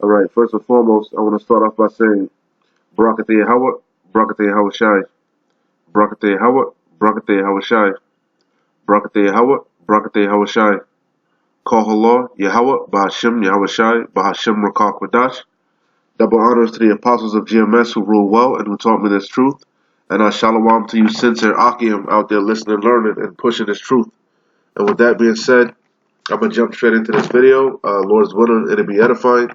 Alright, first and foremost, I want to start off by saying Barakatah Yahweh, Barakatah Yahweh Shai, Barakatah Yahweh, Barakatah Yahweh Shai, Barakatah Yahweh, Barakatah Yahweh Shai, Kohallah Yahweh, Bahashim Yahweh Shai, Bahashim Rakak Wadash. Double honors to the apostles of GMS who rule well and who taught me this truth. And shalom to you sincere Akim out there listening, learning, and pushing this truth. And with that being said, I'm going to jump straight into this video. Lord's willing, it'll be edifying.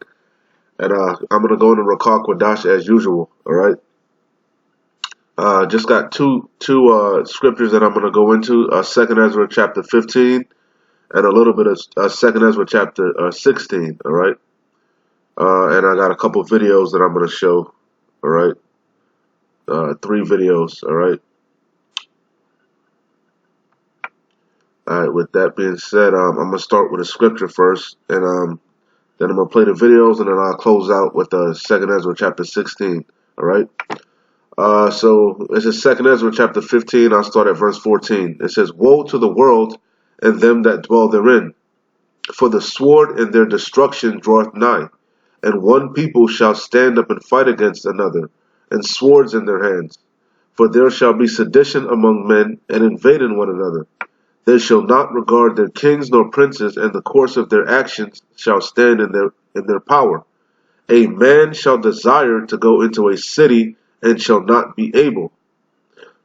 And I'm going to go into Rakak Wadash as usual, alright? Just got two scriptures that I'm going to go into. 2nd Ezra chapter 15 and a little bit of 2nd Ezra chapter 16, alright? And I got a couple videos that I'm going to show, alright? 3 videos, alright? Alright, with that being said, I'm going to start with a scripture first, and then I'm going to play the videos, and then I'll close out with 2nd Ezra chapter 16, alright? So, this is 2nd Ezra chapter 15, I'll start at verse 14. It says, Woe to the world and them that dwell therein, for the sword in their destruction draweth nigh, and one people shall stand up and fight against another, and swords in their hands. For there shall be sedition among men, and invading one another. They shall not regard their kings nor princes, and the course of their actions shall stand in their power. A man shall desire to go into a city, and shall not be able.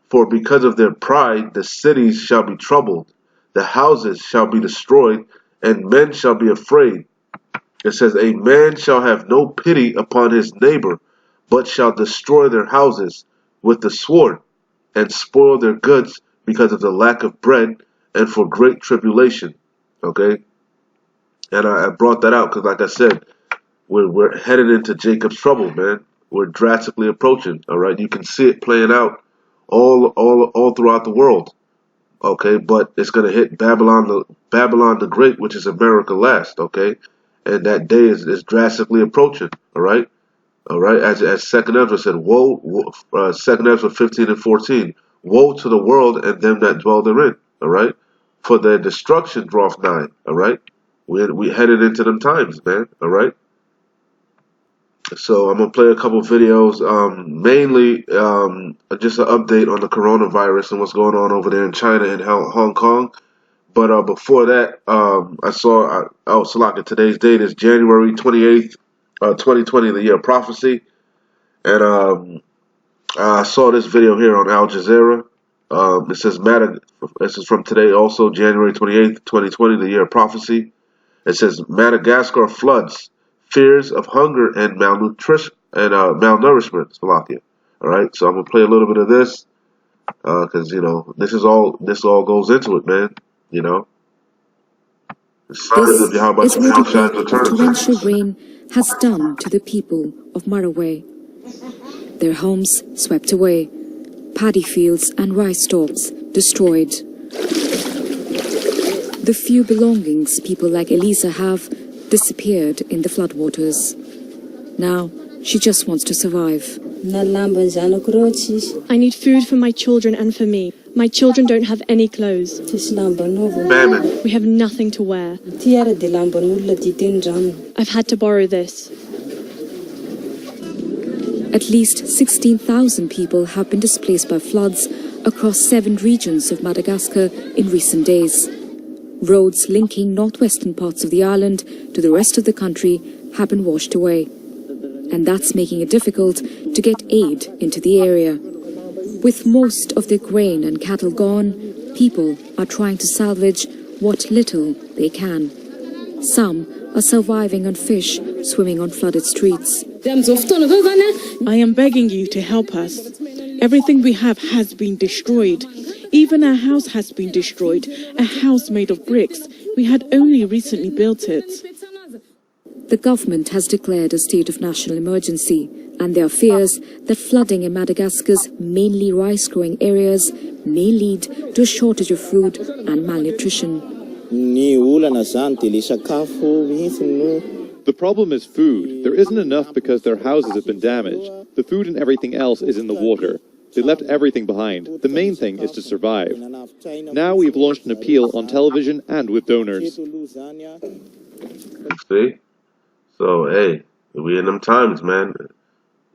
For because of their pride the cities shall be troubled, the houses shall be destroyed, and men shall be afraid. It says, A man shall have no pity upon his neighbor, but shall destroy their houses with the sword, and spoil their goods because of the lack of bread, and for great tribulation. Okay? And I brought that out because, like I said, we're headed into Jacob's trouble, man. We're drastically approaching, all right? You can see it playing out all throughout the world, okay? But it's going to hit Babylon the Great, which is America last, okay? And that day is drastically approaching, all right? All right, as 2nd Ezra said, woe 2nd Ezra 15 and 14, woe to the world and them that dwell therein, all right? For their destruction draweth nigh, all right? We headed into them times, man, all right? So I'm going to play a couple videos, mainly just an update on the coronavirus and what's going on over there in China and Hong Kong. But before that, I saw, Salaka, today's date is January 28th, 2020, the year of prophecy. And I saw this video here on Al Jazeera. It says, this is from today also, January 28th, 2020, the year of prophecy. It says, Madagascar floods, fears of hunger and malnutrition and malnourishment, Slovakia. All right, so I'm gonna play a little bit of this because this all goes into it, man. This is what the torrential rain has done to the people of Maraway. Their homes swept away, paddy fields and rice stalks destroyed. The few belongings people like Elisa have disappeared in the floodwaters. Now, she just wants to survive. I need food for my children and for me. My children don't have any clothes. Famine. We have nothing to wear. I've had to borrow this. At least 16,000 people have been displaced by floods across 7 regions of Madagascar in recent days. Roads linking northwestern parts of the island to the rest of the country have been washed away. And that's making it difficult to get aid into the area. With most of their grain and cattle gone, people are trying to salvage what little they can. Some are surviving on fish swimming on flooded streets. I am begging you to help us. Everything we have has been destroyed. Even our house has been destroyed, a house made of bricks. We had only recently built it. The government has declared a state of national emergency, and there are fears that flooding in Madagascar's mainly rice-growing areas may lead to a shortage of food and malnutrition. The problem is food. There isn't enough because their houses have been damaged. The food and everything else is in the water. They left everything behind. The main thing is to survive. Now we've launched an appeal on television and with donors. See? So, hey, We in them times, man.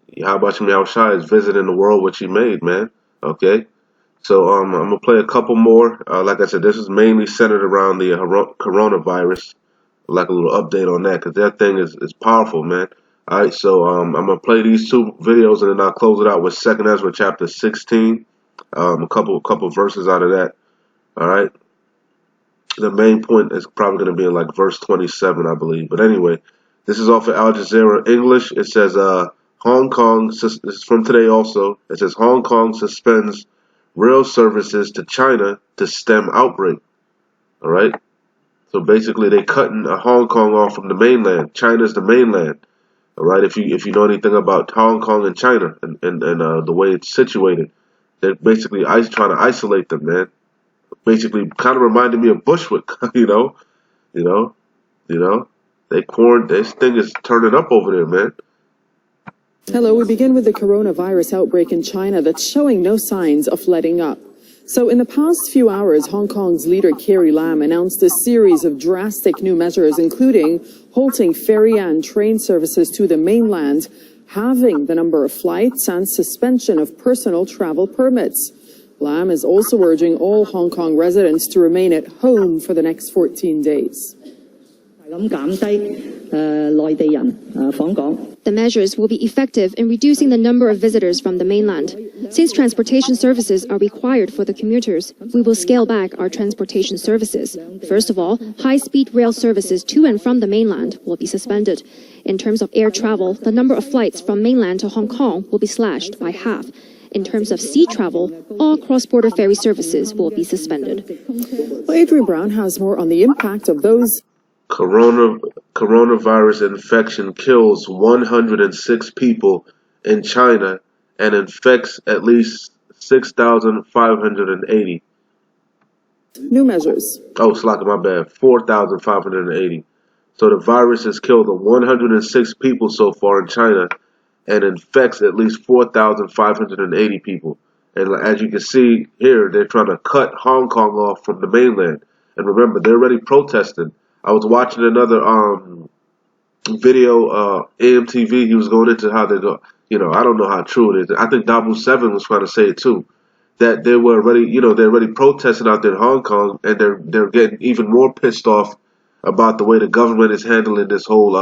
Yahweh Shai is visiting the world which he made, man. Okay? So I'm gonna play a couple more. Like I said, this is mainly centered around the coronavirus. Like a little update on that, because that thing is powerful, man. All right, so I'm gonna play these two videos, and then I'll close it out with 2nd Ezra chapter 16. A couple verses out of that. All right. The main point is probably gonna be in like verse 27, I believe. But anyway, this is off of Al Jazeera English. It says Hong Kong. This is from today also. It says Hong Kong suspends rail services to China to stem outbreak. All right. So basically, they cutting Hong Kong off from the mainland. China's the mainland. All right. If you know anything about Hong Kong and China and the way it's situated, they're basically trying to isolate them, man. Basically, kind of reminded me of Bushwick. This thing is turning up over there, man. Hello, we begin with the coronavirus outbreak in China that's showing no signs of letting up. So in the past few hours, Hong Kong's leader Carrie Lam announced a series of drastic new measures, including halting ferry and train services to the mainland, halving the number of flights, and suspension of personal travel permits. Lam is also urging all Hong Kong residents to remain at home for the next 14 days. The measures will be effective in reducing the number of visitors from the mainland. Since transportation services are required for the commuters, we will scale back our transportation services. First of all, high-speed rail services to and from the mainland will be suspended. In terms of air travel, the number of flights from mainland to Hong Kong will be slashed by half. In terms of sea travel, all cross-border ferry services will be suspended. Well, Adrian Brown has more on the impact of those. Coronavirus infection kills 106 people in China and infects at least 6,580. New measures. Oh, Slaka, my bad. 4,580. So the virus has killed 106 people so far in China and infects at least 4,580 people. And as you can see here, they're trying to cut Hong Kong off from the mainland. And remember, they're already protesting. I was watching another video, AMTV. He was going into how they go. I don't know how true it is. I think Dabu 7 was trying to say it too. That they were already, they're already protesting out there in Hong Kong, and they're getting even more pissed off about the way the government is handling this whole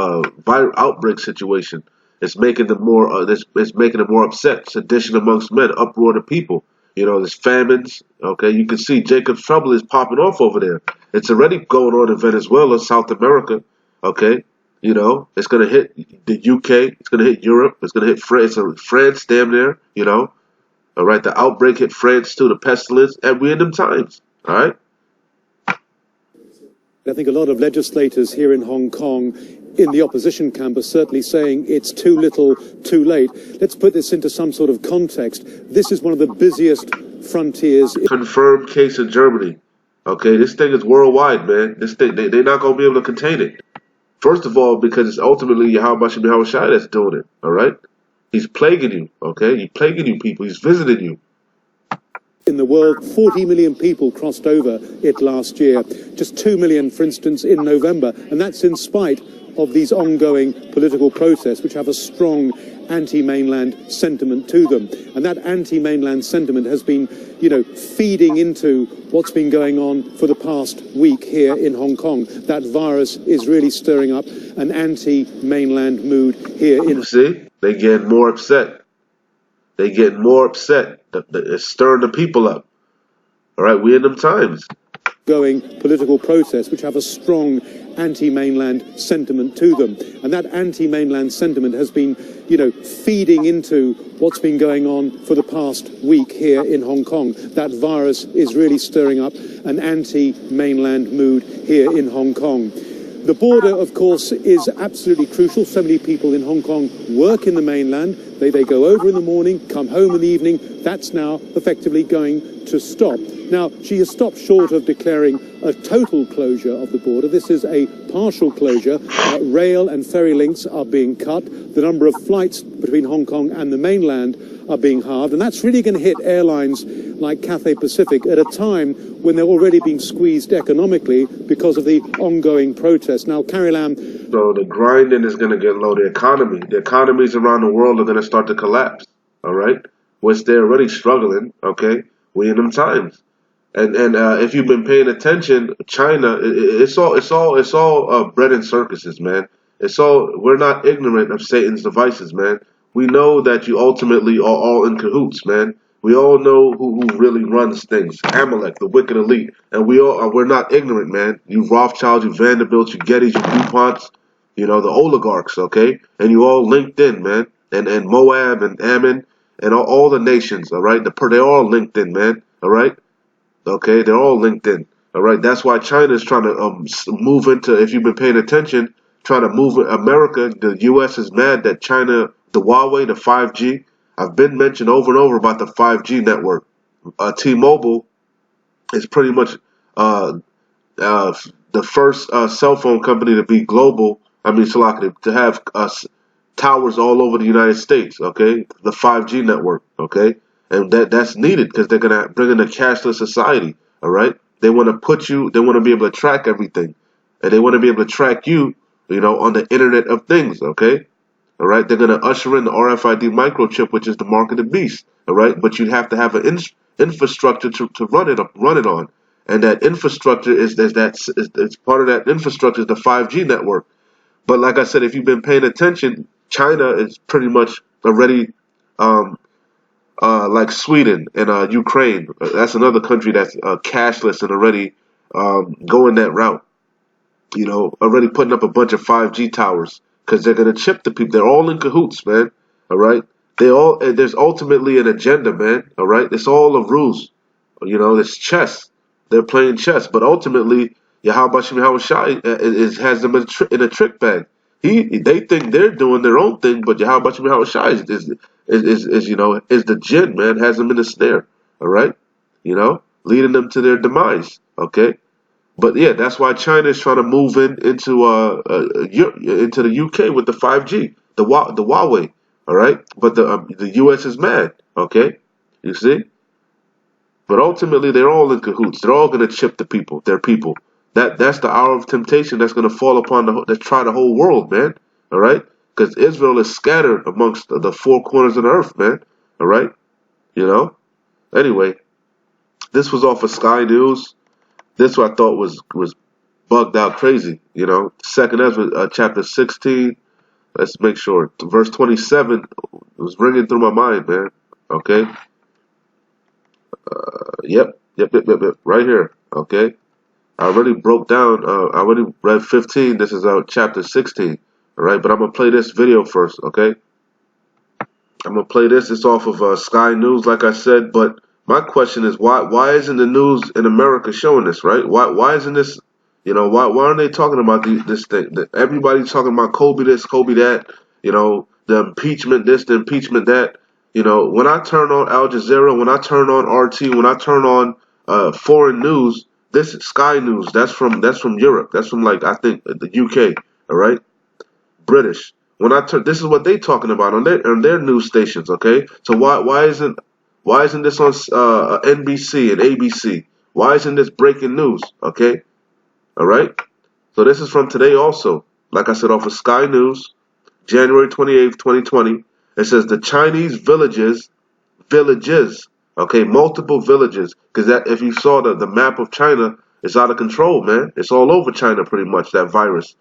outbreak situation. It's making them more. It's making them more upset. Sedition amongst men, uproar to people. There's famines. Okay, you can see Jacob's trouble is popping off over there. It's already going on in Venezuela, South America. Okay, it's gonna hit the UK. It's gonna hit Europe. It's gonna hit France. France, damn near. All right, the outbreak hit France too. The pestilence, and we're in them times. All right. I think a lot of legislators here in Hong Kong in the opposition camp are certainly saying it's too little, too late. Let's put this into some sort of context. This is one of the busiest frontiers. Confirmed case in Germany. Okay, this thing is worldwide, man. This thing, they're not going to be able to contain it. First of all, because it's ultimately Yahweh Shai that's doing it, all right? He's plaguing you, okay? He's plaguing you people. He's visiting you. In the world, 40 million people crossed over it last year. Just 2 million, for instance, in November. And that's in spite of these ongoing political protests, which have a strong anti-mainland sentiment to them. And that anti-mainland sentiment has been, feeding into what's been going on for the past week here in Hong Kong. That virus is really stirring up an anti-mainland mood here in... See? They get more upset. They get more upset. It's stirring the people up. All right, we're in them times. Going political protests, which have a strong anti-mainland sentiment to them. And that anti-mainland sentiment has been, feeding into what's been going on for the past week here in Hong Kong. That virus is really stirring up an anti-mainland mood here in Hong Kong. The border, of course, is absolutely crucial. So many people in Hong Kong work in the mainland. They go over in the morning, come home in the evening. That's now effectively going to stop. Now, she has stopped short of declaring a total closure of the border. This is a partial closure. Rail and ferry links are being cut. The number of flights between Hong Kong and the mainland are being halved. And that's really going to hit airlines like Cathay Pacific at a time when they're already being squeezed economically because of the ongoing protests. Now, Carrie Lam So the grinding is going to get low. The economies around the world are going to start to collapse. All right, which they're already struggling. Okay, we in them times. And if you've been paying attention, China, it's all bread and circuses, man. It's all we're not ignorant of Satan's devices, man. We know that you ultimately are all in cahoots, man. We all know who really runs things. Amalek, the wicked elite, and we're not ignorant, man. You Rothschilds, you Vanderbilts, you Gettys, you DuPonts, you know the oligarchs, okay, and you all linked in, man. And Moab and Ammon and all the nations, all right. They're all linked in, man. All right. Okay, they're all linked in. All right, that's why China is trying to move into. If you've been paying attention, trying to move America. The U.S. is mad that China, the Huawei, the 5G. I've been mentioned over and over about the 5G network. T-Mobile is pretty much the first cell phone company to be global. I mean, to have towers all over the United States. Okay, the 5G network. Okay. And that's needed because they're gonna bring in a cashless society. All right, they want to put you. They want to be able to track everything, and they want to be able to track you. You know, on the Internet of Things. Okay, all right. They're gonna usher in the RFID microchip, which is the mark of the beast. All right, but you have to have an infrastructure to run it on, and that infrastructure is part of that infrastructure is the 5G network. But like I said, if you've been paying attention, China is pretty much already. Like Sweden and Ukraine. That's another country that's cashless and already going that route. You know, already putting up a bunch of 5G towers because they're gonna chip the people. They're all in cahoots, man. All right. There's ultimately an agenda, man. All right. It's all a ruse. You know, it's chess. They're playing chess, but ultimately, Yahweh Shai has them in a trick bag. They think they're doing their own thing, but Yahweh Shai is the jinn, man, has them in a snare. All right, you know, leading them to their demise. Okay, but yeah, that's why China is trying to move into the UK with the 5G, the Huawei. All right, but the US is mad. Okay, you see. But ultimately, they're all in cahoots. They're all going to chip their people. That's the hour of temptation that's going to fall upon the whole world, man. All right, because Israel is scattered amongst the four corners of the earth, man. All right, you know. Anyway, this was off of Sky News. This what I thought was bugged out crazy. You know, Second Ezra chapter 16. Let's make sure verse 27 was ringing through my mind, man. Okay. Yep, right here. Okay, I already broke down. I already read 15. This is chapter 16. All right, but I'm gonna play this video first. Okay, I'm gonna play this. It's off of Sky News, like I said. But my question is, why isn't the news in America showing this? Right? Why isn't this? You know, why aren't they talking about this thing? Everybody's talking about Kobe this, Kobe that. You know, the impeachment this, the impeachment that. You know, when I turn on Al Jazeera, when I turn on RT, when I turn on foreign news, this is Sky News. That's from Europe. That's from I think the UK. All right, British. When I turn, this is what they talking about on their news stations. Okay, so why isn't this on NBC and ABC? Why isn't this breaking news? Okay, all right. So this is from today also. Like I said, off of Sky News, January 28th, 2020. It says the Chinese villages, okay, multiple villages, because that if you saw the map of China, it's out of control, man. It's all over China pretty much, that virus.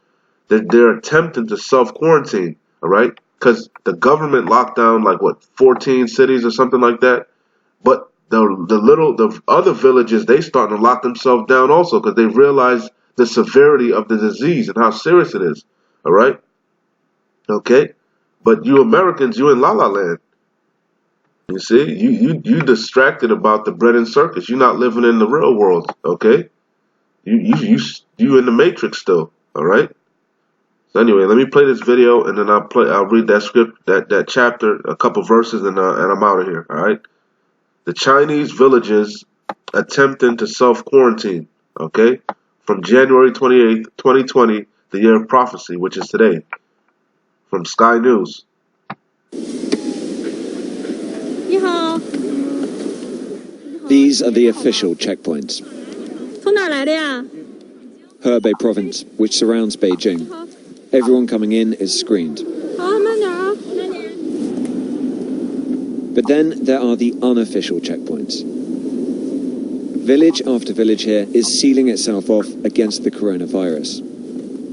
They're attempting to self-quarantine, all right, because the government locked down 14 cities or something like that, but the other villages, they starting to lock themselves down also because they realize the severity of the disease and how serious it is, all right, okay. But you Americans, you in La La Land. You see, you distracted about the bread and circus. You're not living in the real world, okay? You in the Matrix still, all right? So anyway, let me play this video and then I'll read that script, that chapter, a couple verses, and I'm out of here, all right? The Chinese villages attempting to self-quarantine, okay? From January 28th, 2020, the year of prophecy, which is today. From Sky News. These are the official checkpoints. Hebei province, which surrounds Beijing. Everyone coming in is screened. But then there are the unofficial checkpoints. Village after village here is sealing itself off against the coronavirus.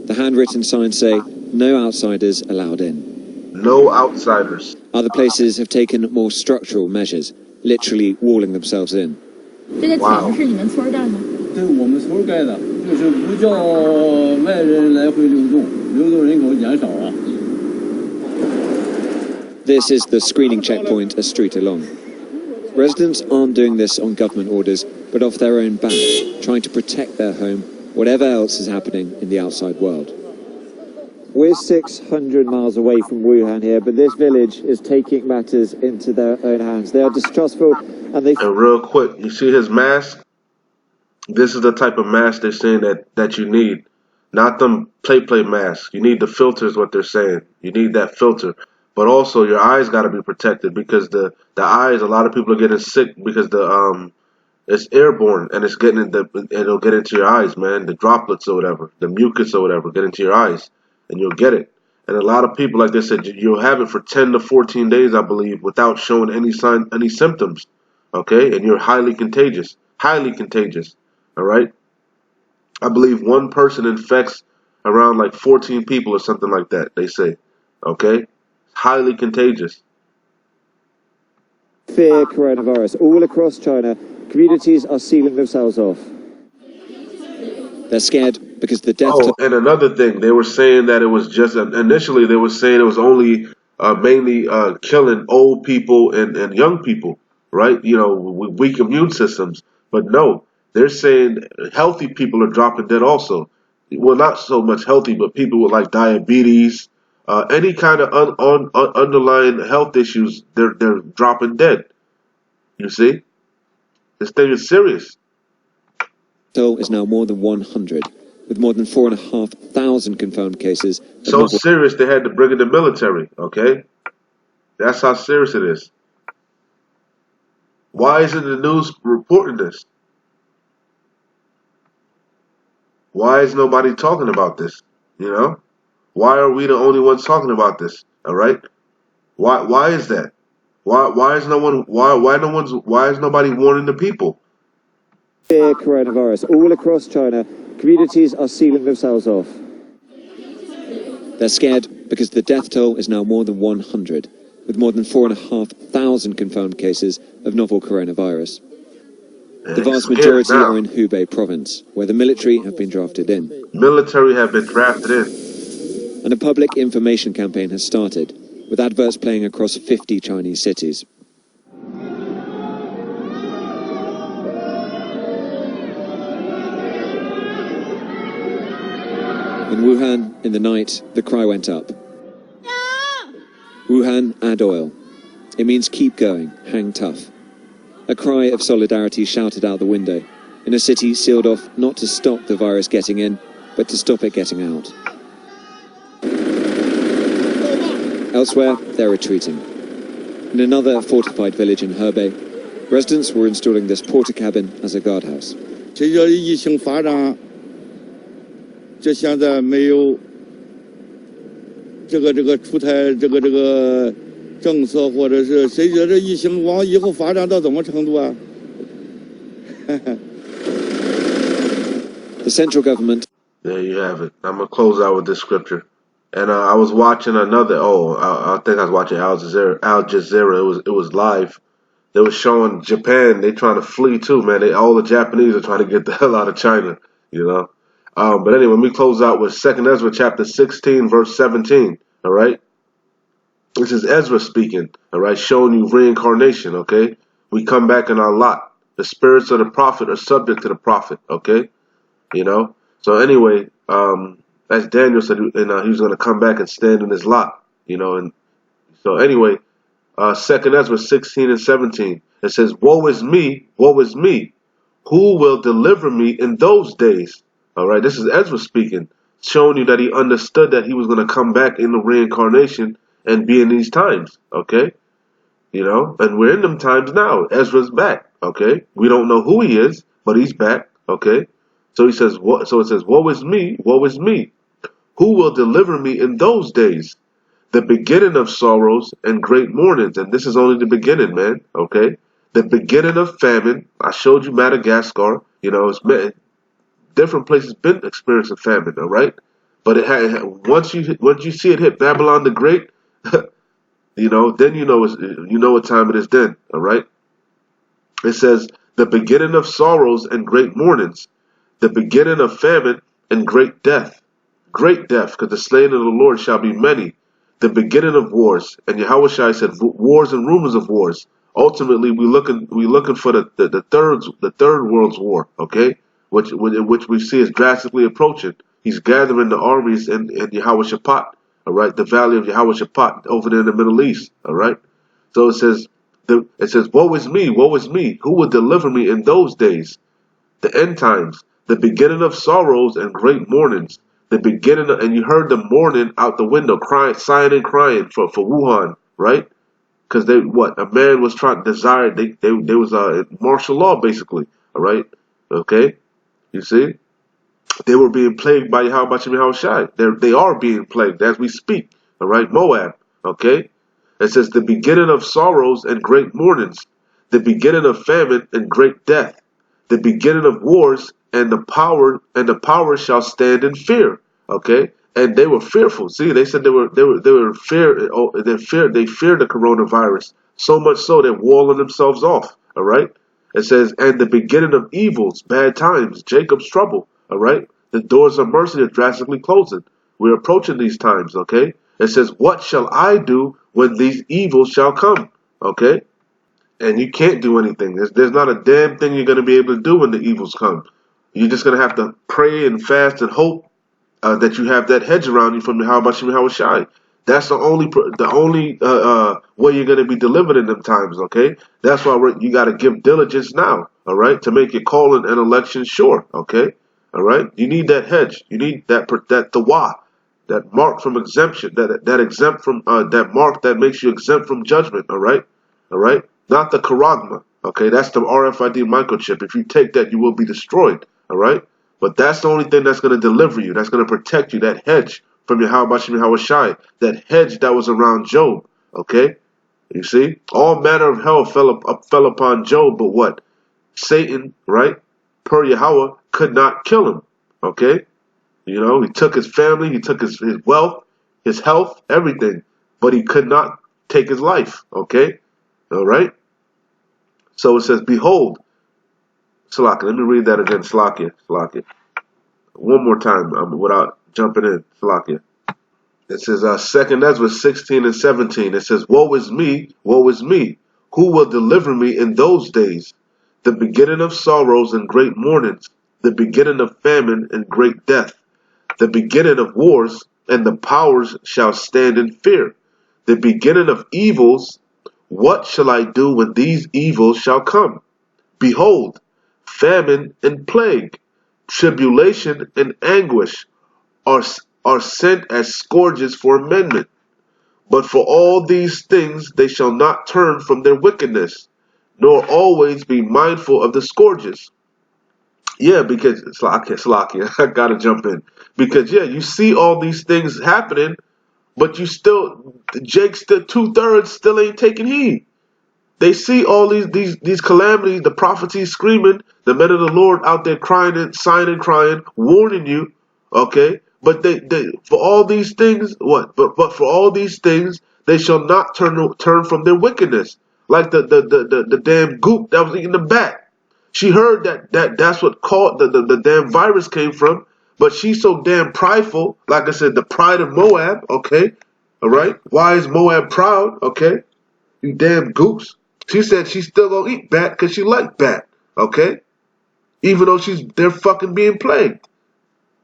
The handwritten signs say, "No outsiders allowed in." No outsiders. Other places have taken more structural measures, literally walling themselves in. Wow. 对我们村盖的，就是不叫外人来回流动，流动人口减少啊。 This is the screening checkpoint a street along. Residents aren't doing this on government orders, but off their own bat, trying to protect their home, whatever else is happening in the outside world. We're 600 miles away from Wuhan here, but this village is taking matters into their own hands. They are distrustful and they... And real quick, you see his mask? This is the type of mask they're saying that you need. Not them play masks. You need the filter is what they're saying. You need that filter. But also your eyes got to be protected because the eyes, a lot of people are getting sick because it's airborne and it's it'll get into your eyes, man. The droplets or whatever, the mucus or whatever, get into your eyes and you'll get it. And a lot of people, like I said, you'll have it for 10 to 14 days, I believe, without showing any symptoms. Okay, and you're highly contagious. All right. I believe one person infects around like 14 people or something like that. They say, okay. Highly contagious. Fear coronavirus. All across China, communities are sealing themselves off. They're scared because the death toll... and another thing, they were saying that it was just, initially they were saying it was only mainly killing old people and young people, right? You know, with weak immune systems. But no, they're saying healthy people are dropping dead also. Well, not so much healthy, but people with like diabetes, any kind of underlying health issues, they're dropping dead. You see? This thing is serious. Toll is now more than 100, with more than 4,500 confirmed cases. So serious they had to bring in the military, okay? That's how serious it is. Why isn't the news reporting this? Why is nobody talking about this? You know? Why are we the only ones talking about this? All right? Why is that? Why is nobody warning the people? Fear coronavirus. All across China, communities are sealing themselves off. They're scared because the death toll is now more than 100, with more than 4,500 confirmed cases of novel coronavirus. The vast majority are in Hubei province, where the military have been drafted in. Military have been drafted in. And a public information campaign has started, with adverts playing across 50 Chinese cities. In Wuhan, in the night, the cry went up. Wuhan, add oil. It means keep going, hang tough. A cry of solidarity shouted out the window, in a city sealed off not to stop the virus getting in, but to stop it getting out. Elsewhere, they're retreating. In another fortified village in Hebei, residents were installing this porta cabin as a guardhouse. 随着疫情发展，这现在没有这个出台这个政策，或者是谁觉得疫情往以后发展到怎么程度啊？ The central government. There you have it. I'm gonna close out with this scripture. And I was watching another. I think I was watching Al Jazeera. It was live. They were showing Japan. They trying to flee too, man. All the Japanese are trying to get the hell out of China. You know. But anyway, let me close out with 2 Ezra chapter 16, verse 17. All right. This is Ezra speaking. All right, showing you reincarnation. Okay. We come back in our lot. The spirits of the prophet are subject to the prophet. Okay. You know. So anyway, as Daniel said, he was going to come back and stand in his lot, you know. And so anyway, 2 Ezra 16 and 17, it says, woe is me, who will deliver me in those days? All right, this is Ezra speaking, showing you that he understood that he was going to come back in the reincarnation and be in these times, okay? You know, and we're in them times now. Ezra's back, okay? We don't know who he is, but he's back, okay? So he says, so it says, woe is me, who Who will deliver me in those days? The beginning of sorrows and great mournings. And this is only the beginning, man. Okay? The beginning of famine. I showed you Madagascar. You know, different places been experiencing famine, all right? But once you see it hit Babylon the Great, you know, then you know what time it is then, all right? It says, the beginning of sorrows and great mournings, the beginning of famine and great death. Great death, because the slain of the Lord shall be many. The beginning of wars. And Yahushua said, wars and rumors of wars. Ultimately, we looking for the third world's war, okay? Which we see is drastically approaching. He's gathering the armies in Yahushua, all right? The valley of Yahushua over there in the Middle East, all right? So it says, woe is me, woe is me. Who will deliver me in those days? The end times, the beginning of sorrows and great mournings, the beginning of, and you heard the mourning out the window, crying, sighing and crying for Wuhan, right? Because a man was trying to desire, there was martial law basically, all right? Okay, you see, they were being plagued by Yahushua. They are being plagued as we speak, all right? Moab, okay. It says the beginning of sorrows and great mournings, the beginning of famine and great death, the beginning of wars, and the power shall stand in fear. Okay, and they were fearful. See, they said they were fear. Oh, they feared the coronavirus so much so they're walling themselves off. All right. It says, and the beginning of evils, bad times, Jacob's trouble. All right. The doors of mercy are drastically closing. We're approaching these times. Okay. It says, what shall I do when these evils shall come? Okay. And you can't do anything. There's not a damn thing you're going to be able to do when the evils come. You're just going to have to pray and fast and hope that you have that hedge around you from the Yahushua. That's the only way you're going to be delivered in them times, okay? That's why you got to give diligence now, all right, to make your calling and election sure, okay? All right? You need that hedge. You need that tawah, that mark from exemption, that exempt from that mark that makes you exempt from judgment, all right? All right? Not the charagma, okay? That's the RFID microchip. If you take that, you will be destroyed, all right? But that's the only thing that's going to deliver you. That's going to protect you. That hedge from Yahushua, that hedge that was around Job, okay? You see? All manner of hell fell upon Job, but what? Satan, right? Per Yahweh, could not kill him, okay? You know, he took his family, he took his wealth, his health, everything, but he could not take his life, okay? All right? So it says, behold, Salakia, let me read that again, Salakia. One more time without jumping in, Salakia. It says, 2nd Esdras 16 and 17. It says, woe is me, who will deliver me in those days? The beginning of sorrows and great mournings, the beginning of famine and great death, the beginning of wars, and the powers shall stand in fear. The beginning of evils, what shall I do when these evils shall come? Behold, famine and plague, tribulation and anguish are sent as scourges for amendment. But for all these things they shall not turn from their wickedness, nor always be mindful of the scourges. Yeah, because Slakia, I gotta jump in. Because yeah, you see all these things happening, but Jake still 2/3 still ain't taking heed. They see all these calamities, the prophecies screaming, the men of the Lord out there crying and sighing and crying, warning you, okay? But they for all these things, what? But for all these things, they shall not turn from their wickedness. Like the damn goop that was eating the bat. She heard that's what called the damn virus came from, but she's so damn prideful. Like I said, the pride of Moab, okay? All right? Why is Moab proud, okay? You damn goops. She said she's still gonna eat bat because she liked bat, okay? Even though they're fucking being plagued.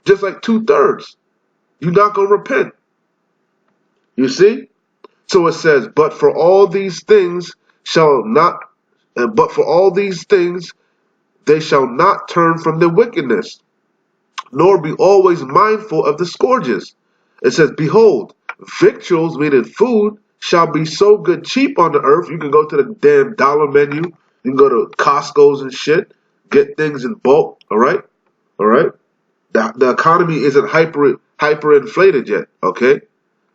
Just like 2/3. You're not gonna repent. You see? So it says, but for all these things they shall not turn from their wickedness, nor be always mindful of the scourges. It says, behold, victuals, meaning food, shall be so good cheap on the earth. You can go to the damn dollar menu. You can go to Costco's and shit. Get things in bulk. All right? All right? The economy isn't hyperinflated yet. Okay?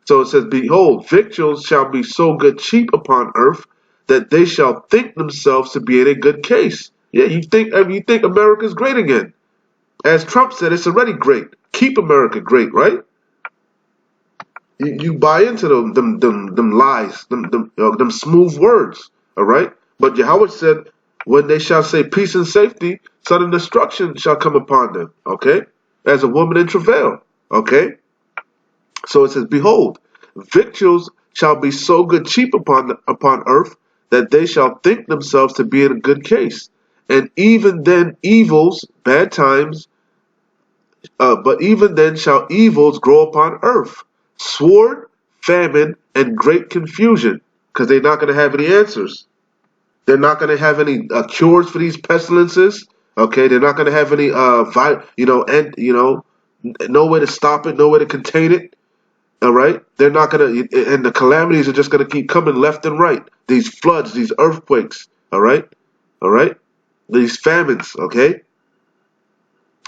So it says, behold, victuals shall be so good cheap upon earth that they shall think themselves to be in a good case. Yeah, you think America's great again. As Trump said, it's already great. Keep America great, right? You buy into them lies, them smooth words, all right? But Yahweh said, when they shall say peace and safety, sudden destruction shall come upon them, okay? As a woman in travail, okay? So it says, behold, victuals shall be so good cheap upon earth that they shall think themselves to be in a good case. And even then evils, bad times, but even then shall evils grow upon earth, sword, famine, and great confusion, because they're not going to have any answers. They're not going to have any cures for these pestilences. Okay, they're not going to have any, no way to stop it, no way to contain it. All right, they're not going to, and the calamities are just going to keep coming left and right. These floods, these earthquakes. All right, these famines. Okay.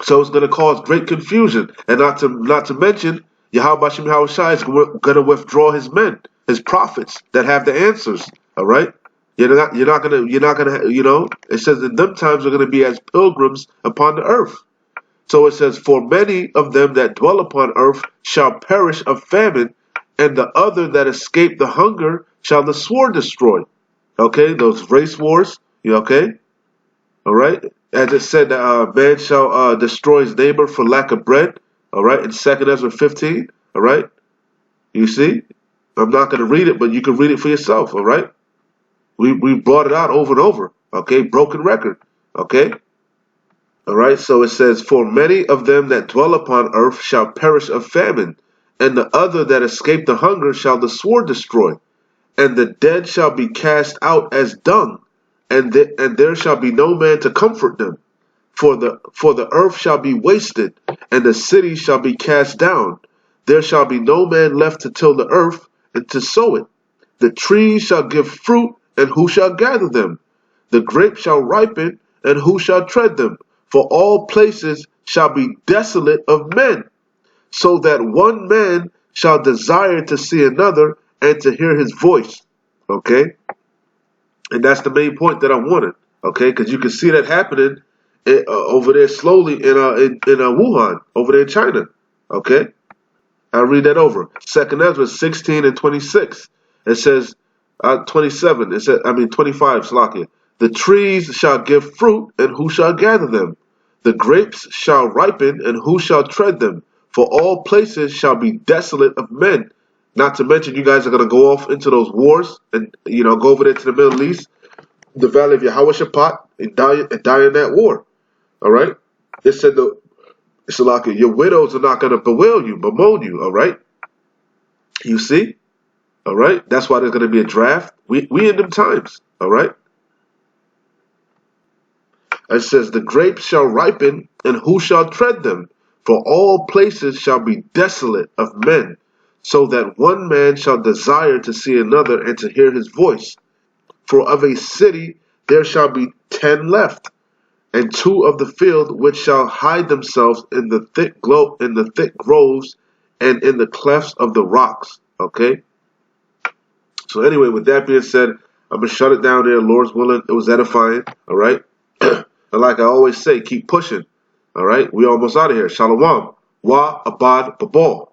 So it's going to cause great confusion, and not to mention, Yahweh Shem Yahushai is going to withdraw his men, his prophets that have the answers. All right, you're not going to. It says in them times are going to be as pilgrims upon the earth. So it says, for many of them that dwell upon earth shall perish of famine, and the other that escape the hunger shall the sword destroy. Okay, those race wars. Okay, all right. As it said, man shall destroy his neighbor for lack of bread. All right, in 2 Ezra 15. All right, you see, I'm not going to read it, but you can read it for yourself. All right, we brought it out over and over. Okay, broken record. Okay, all right. So it says, for many of them that dwell upon earth shall perish of famine, and the other that escape the hunger shall the sword destroy, and the dead shall be cast out as dung, and there shall be no man to comfort them. For the earth shall be wasted, and the city shall be cast down. There shall be no man left to till the earth and to sow it. The trees shall give fruit, and who shall gather them? The grapes shall ripen, and who shall tread them? For all places shall be desolate of men, so that one man shall desire to see another and to hear his voice. Okay? And that's the main point that I wanted. Okay? Because you can see that happening over there slowly in Wuhan, over there in China. Okay? I'll read that over. 2 Ezra 16 and 26. It says, 27. It says, 25, Slakia. The trees shall give fruit, and who shall gather them? The grapes shall ripen, and who shall tread them? For all places shall be desolate of men. Not to mention, you guys are going to go off into those wars and, go over there to the Middle East, the valley of Yehoshaphat, and die in that war. All right? It said, Salakia, your widows are not going to bemoan you. All right? You see? All right? That's why there's going to be a draft. We in them times. All right? It says, the grapes shall ripen, and who shall tread them? For all places shall be desolate of men, so that one man shall desire to see another and to hear his voice. For of a city there shall be 10 left, and 2 of the field which shall hide themselves in the thick groves and in the clefts of the rocks. Okay? So anyway, with that being said, I'm going to shut it down there. Lord's willing, it was edifying. All right? And like I always say, keep pushing. All right? We almost out of here. Shalom. Wa abad babal.